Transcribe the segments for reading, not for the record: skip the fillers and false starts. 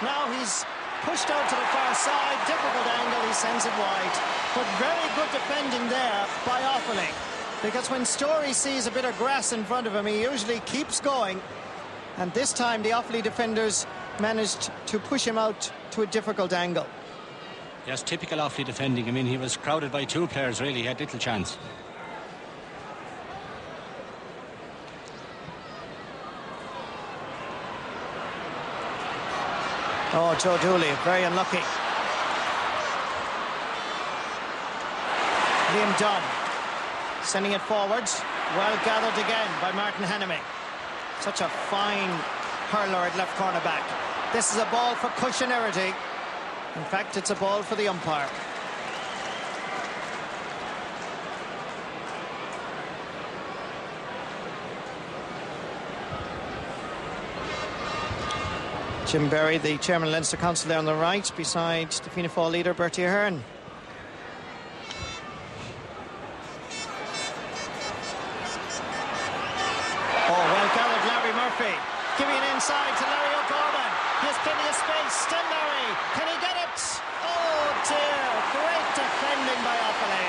Now he's pushed out to the far side. Difficult angle, he sends it wide. But very good defending there by Offaly. Because when Story sees a bit of grass in front of him, he usually keeps going. And this time the Offaly defenders managed to push him out to a difficult angle. Yes, typical Offaly defending. I mean, he was crowded by two players, really. He had little chance. Oh, Joe Dooley, very unlucky. Liam Dunn sending it forward. Well gathered again by Martin Hannamy. Such a fine hurler at left corner back. This is a ball for Cushinerity. In fact, it's a ball for the umpire. Jim Berry, the chairman of Leinster Council, there on the right, beside the Fianna Fáil leader, Bertie Ahern. Oh, well gathered, Larry Murphy. Giving it inside to Larry O'Gorman. He has plenty of space. Still Larry. Can he get it? Oh, dear. Great defending by Offaly.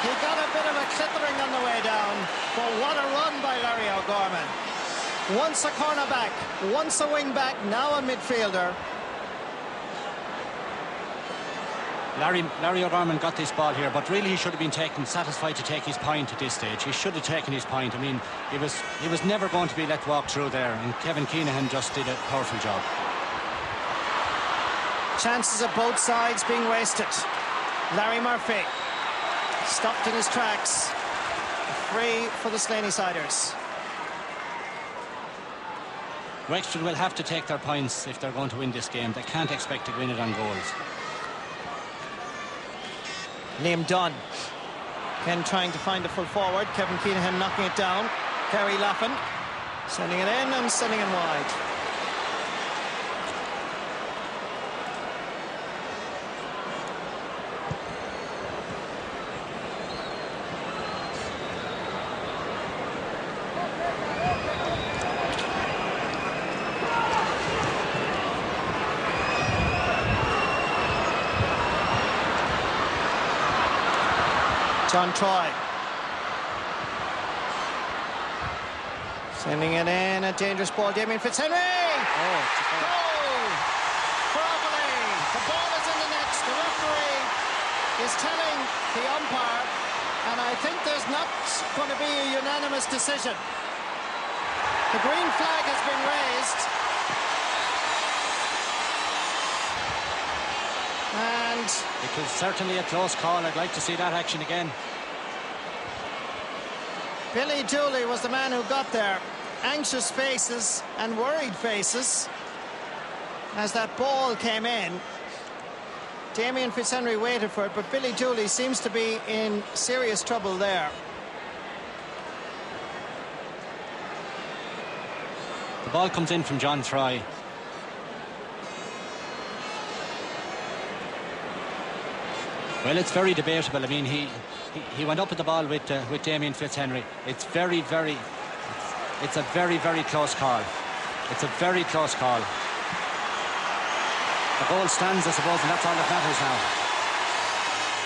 He got a bit of a clittering on the way down, but what a run by Larry O'Gorman. Once a cornerback, once a wing-back, now a midfielder. Larry O'Gorman got this ball here, but really he should have been satisfied to take his point at this stage. He should have taken his point. I mean, he was never going to be let walk through there, and Kevin Keenahan just did a powerful job. Chances of both sides being wasted. Larry Murphy stopped in his tracks. Free for the Slaney-siders. Wexford will have to take their points if they're going to win this game. They can't expect to win it on goals. Liam Dunn. Ken trying to find a full forward. Kevin Keenahan knocking it down. Kerry Laffin sending it in and sending it wide. John Troy sending it in, a dangerous ball. Damien Fitzhenry. Oh, goal for Offaly. The ball is in the net. The referee is telling the umpire, and I think there's not going to be a unanimous decision. The green flag has been raised, and it was certainly a close call. I'd like to see that action again. Billy Dooley was the man who got there. Anxious faces and worried faces as that ball came in. Damien Fitzhenry waited for it, but Billy Dooley seems to be in serious trouble there. The ball comes in from John Troy. Well, it's very debatable. I mean, he went up at the ball with Damien Fitzhenry. It's a very, very close call. It's a very close call. The goal stands, I suppose, and that's all that matters now.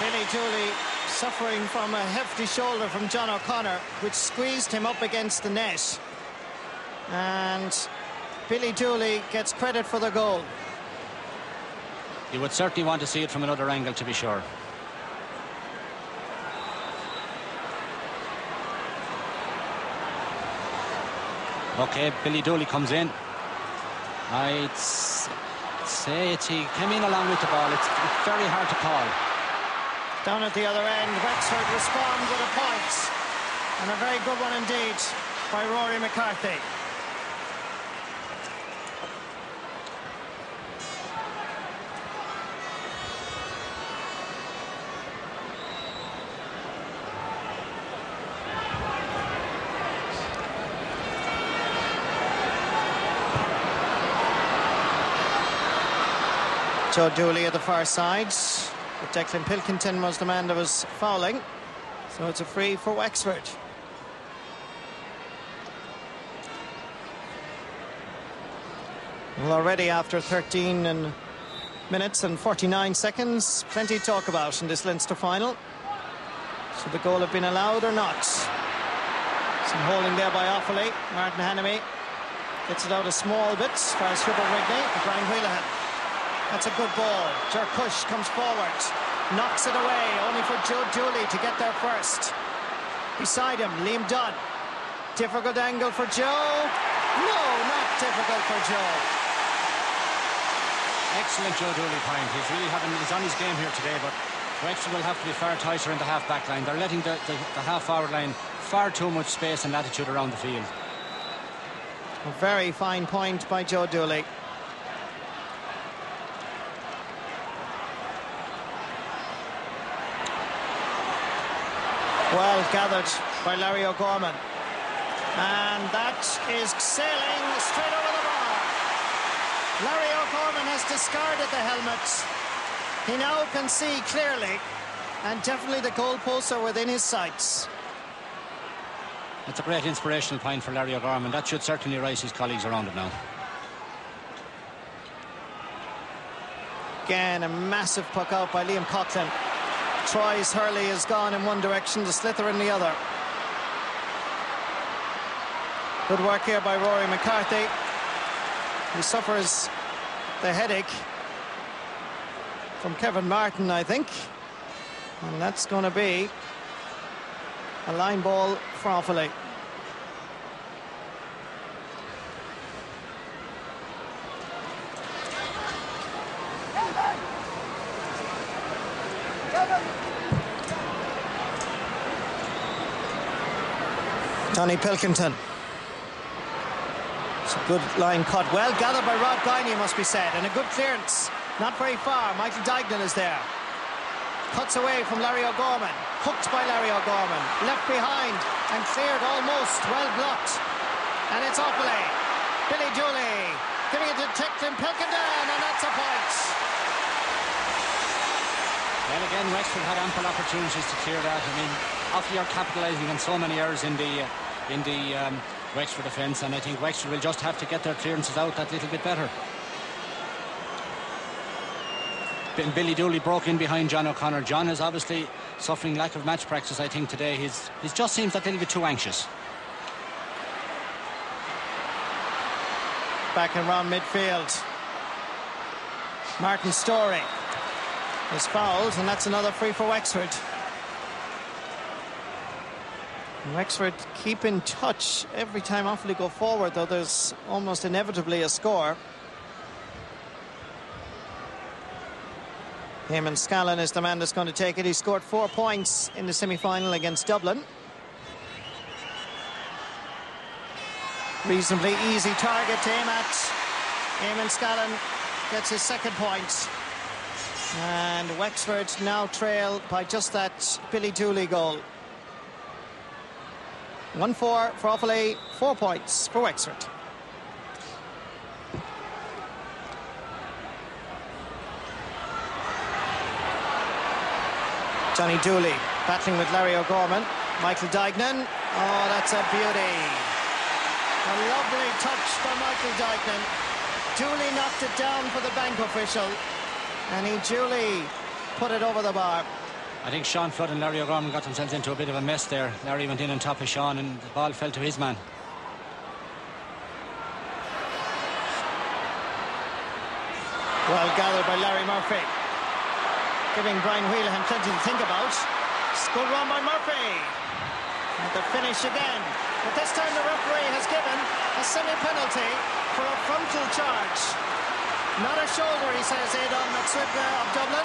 Billy Dooley suffering from a hefty shoulder from John O'Connor, which squeezed him up against the net. And Billy Dooley gets credit for the goal. You would certainly want to see it from another angle, to be sure. Okay, Billy Dooley comes in. I'd say he came in along with the ball. It's very hard to call. Down at the other end, Wexford respond with a point. And a very good one indeed by Rory McCarthy. Joe Dooley at the far side, but Declan Pilkington was the man that was fouling, so it's a free for Wexford. Well, already after 13 minutes and 49 seconds, plenty to talk about in this Leinster final. Should the goal have been allowed or not? Some holding there by Offaly. Martin Hannamy gets it out a small bit as far as Hubert Rigney and Brian Wheelahan. That's a good ball. Jerkush comes forward, knocks it away, only for Joe Dooley to get there first. Beside him, Liam Dunn. Difficult angle for Joe. No, not difficult for Joe. Excellent Joe Dooley point. He's on his game here today, but Wexford will have to be far tighter in the half-back line. They're letting the half-forward line far too much space and latitude around the field. A very fine point by Joe Dooley. Well gathered by Larry O'Gorman. And that is sailing straight over the bar. Larry O'Gorman has discarded the helmet. He now can see clearly, and definitely the goalposts are within his sights. It's a great inspirational point for Larry O'Gorman. That should certainly rise his colleagues around it now. Again, a massive puck out by Liam Coughlin. Troy's hurley has gone in one direction, the slither in the other. Good work here by Rory McCarthy, who suffers the headache from Kevin Martin, I think. And that's going to be a line ball for Offaly. Tony Pilkington. It's a good line cut. Well gathered by Rod Guiney, must be said. And a good clearance. Not very far. Michael Dignan is there. Cuts away from Larry O'Gorman. Hooked by Larry O'Gorman. Left behind and cleared almost. Well blocked. And it's Offaly. Billy Dooley giving it to Declan Pilkington, and that's a point. Well, again, Wexford had ample opportunities to clear that. I mean, Offaly are capitalising on so many errors in the Wexford defence, and I think Wexford will just have to get their clearances out that little bit better. Billy Dooley broke in behind John O'Connor. John is obviously suffering lack of match practice, I think, today. He just seems that little bit too anxious. Back and round midfield. Martin Storey is fouled, and that's another free for Wexford. Wexford keep in touch every time Offaly go forward, though there's almost inevitably a score. Eamon Scallon is the man that's going to take it. He scored 4 points in the semi-final against Dublin. Reasonably easy target to aim at. Eamon Scallon gets his second point. And Wexford now trail by just that Billy Dooley goal. 1-4 for Offaly, 4 points for Wexford. Johnny Dooley battling with Larry O'Gorman. Michael Dignan. Oh, that's a beauty. A lovely touch by Michael Dignan. Dooley knocked it down for the bank official, and he duly put it over the bar. I think Sean Flood and Larry O'Gorman got themselves into a bit of a mess there. Larry went in on top of Sean, and the ball fell to his man. Well gathered by Larry Murphy, giving Brian Wheelahan plenty to think about. Good run by Murphy. And the finish again. But this time the referee has given a semi-penalty for a frontal charge. Not a shoulder, he says, Aidan McSwigna of Dublin.